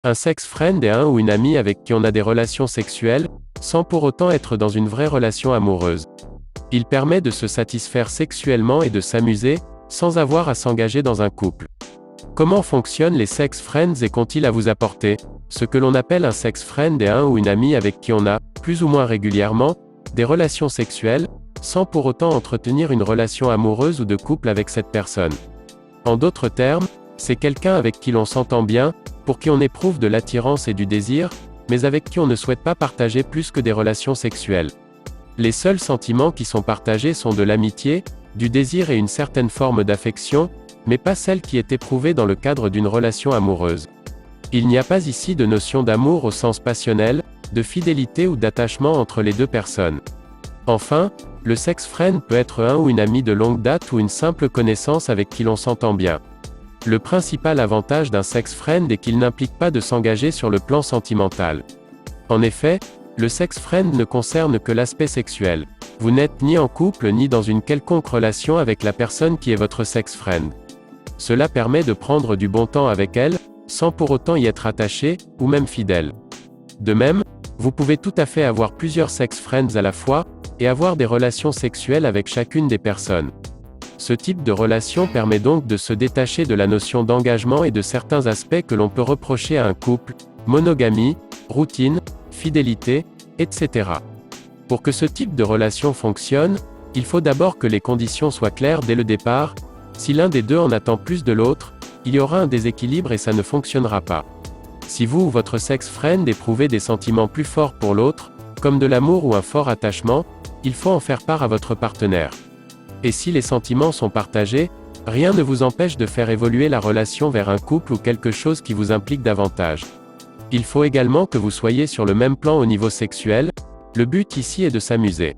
Un sex friend est un ou une amie avec qui on a des relations sexuelles, sans pour autant être dans une vraie relation amoureuse. Il permet de se satisfaire sexuellement et de s'amuser, sans avoir à s'engager dans un couple. Comment fonctionnent les sex friends et qu'ont-ils à vous apporter? Ce que l'on appelle un sex friend est un ou une amie avec qui on a, plus ou moins régulièrement, des relations sexuelles, sans pour autant entretenir une relation amoureuse ou de couple avec cette personne. En d'autres termes, c'est quelqu'un avec qui l'on s'entend bien, pour qui on éprouve de l'attirance et du désir, mais avec qui on ne souhaite pas partager plus que des relations sexuelles. Les seuls sentiments qui sont partagés sont de l'amitié, du désir et une certaine forme d'affection, mais pas celle qui est éprouvée dans le cadre d'une relation amoureuse. Il n'y a pas ici de notion d'amour au sens passionnel, de fidélité ou d'attachement entre les deux personnes. Enfin, le sex friend peut être un ou une amie de longue date ou une simple connaissance avec qui l'on s'entend bien. Le principal avantage d'un sex friend est qu'il n'implique pas de s'engager sur le plan sentimental. En effet, le sex friend ne concerne que l'aspect sexuel. Vous n'êtes ni en couple ni dans une quelconque relation avec la personne qui est votre sex friend. Cela permet de prendre du bon temps avec elle, sans pour autant y être attaché, ou même fidèle. De même, vous pouvez tout à fait avoir plusieurs sex friends à la fois, et avoir des relations sexuelles avec chacune des personnes. Ce type de relation permet donc de se détacher de la notion d'engagement et de certains aspects que l'on peut reprocher à un couple, monogamie, routine, fidélité, etc. Pour que ce type de relation fonctionne, il faut d'abord que les conditions soient claires dès le départ. Si l'un des deux en attend plus de l'autre, il y aura un déséquilibre et ça ne fonctionnera pas. Si vous ou votre sex friend éprouvez des sentiments plus forts pour l'autre, comme de l'amour ou un fort attachement, il faut en faire part à votre partenaire. Et si les sentiments sont partagés, rien ne vous empêche de faire évoluer la relation vers un couple ou quelque chose qui vous implique davantage. Il faut également que vous soyez sur le même plan au niveau sexuel, le but ici est de s'amuser.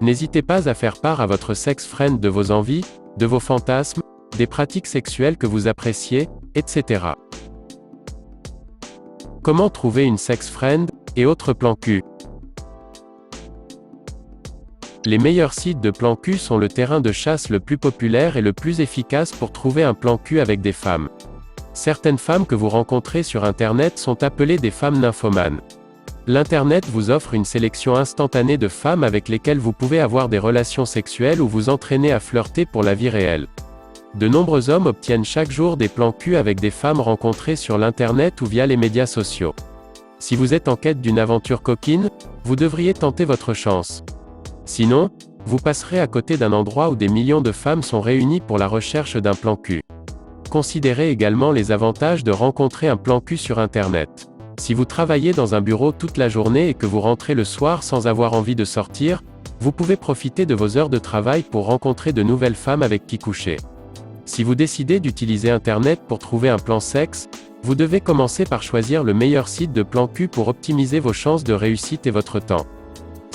N'hésitez pas à faire part à votre sex friend de vos envies, de vos fantasmes, des pratiques sexuelles que vous appréciez, etc. Comment trouver une sex friend, et autres plans cul? Les meilleurs sites de plan cul sont le terrain de chasse le plus populaire et le plus efficace pour trouver un plan cul avec des femmes. Certaines femmes que vous rencontrez sur Internet sont appelées des femmes nymphomanes. L'Internet vous offre une sélection instantanée de femmes avec lesquelles vous pouvez avoir des relations sexuelles ou vous entraîner à flirter pour la vie réelle. De nombreux hommes obtiennent chaque jour des plans cul avec des femmes rencontrées sur l'Internet ou via les médias sociaux. Si vous êtes en quête d'une aventure coquine, vous devriez tenter votre chance. Sinon, vous passerez à côté d'un endroit où des millions de femmes sont réunies pour la recherche d'un plan cul. Considérez également les avantages de rencontrer un plan cul sur Internet. Si vous travaillez dans un bureau toute la journée et que vous rentrez le soir sans avoir envie de sortir, vous pouvez profiter de vos heures de travail pour rencontrer de nouvelles femmes avec qui coucher. Si vous décidez d'utiliser Internet pour trouver un plan sexe, vous devez commencer par choisir le meilleur site de plan cul pour optimiser vos chances de réussite et votre temps.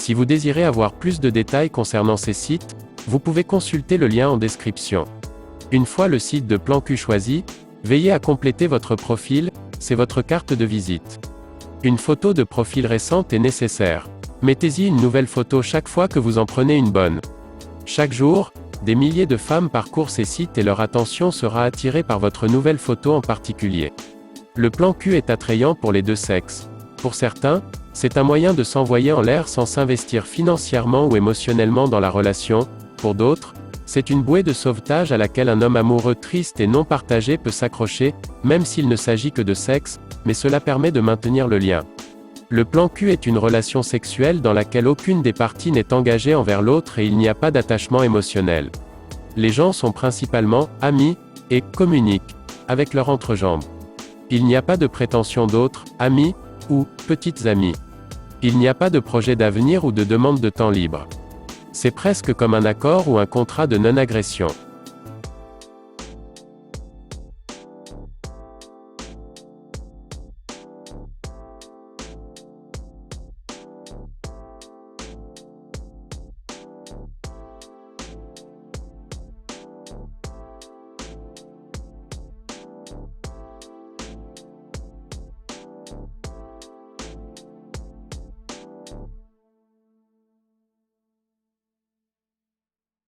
Si vous désirez avoir plus de détails concernant ces sites, vous pouvez consulter le lien en description. Une fois le site de plan cul choisi, veillez à compléter votre profil, c'est votre carte de visite. Une photo de profil récente est nécessaire. Mettez-y une nouvelle photo chaque fois que vous en prenez une bonne. Chaque jour, des milliers de femmes parcourent ces sites et leur attention sera attirée par votre nouvelle photo en particulier. Le plan cul est attrayant pour les deux sexes. Pour certains, c'est un moyen de s'envoyer en l'air sans s'investir financièrement ou émotionnellement dans la relation. Pour d'autres, c'est une bouée de sauvetage à laquelle un homme amoureux triste et non partagé peut s'accrocher, même s'il ne s'agit que de sexe, mais cela permet de maintenir le lien. Le plan cul est une relation sexuelle dans laquelle aucune des parties n'est engagée envers l'autre et il n'y a pas d'attachement émotionnel. Les gens sont principalement amis et communiquent avec leur entrejambe. Il n'y a pas de prétention d'autres, amis ou petites amies. Il n'y a pas de projet d'avenir ou de demande de temps libre. C'est presque comme un accord ou un contrat de non-agression.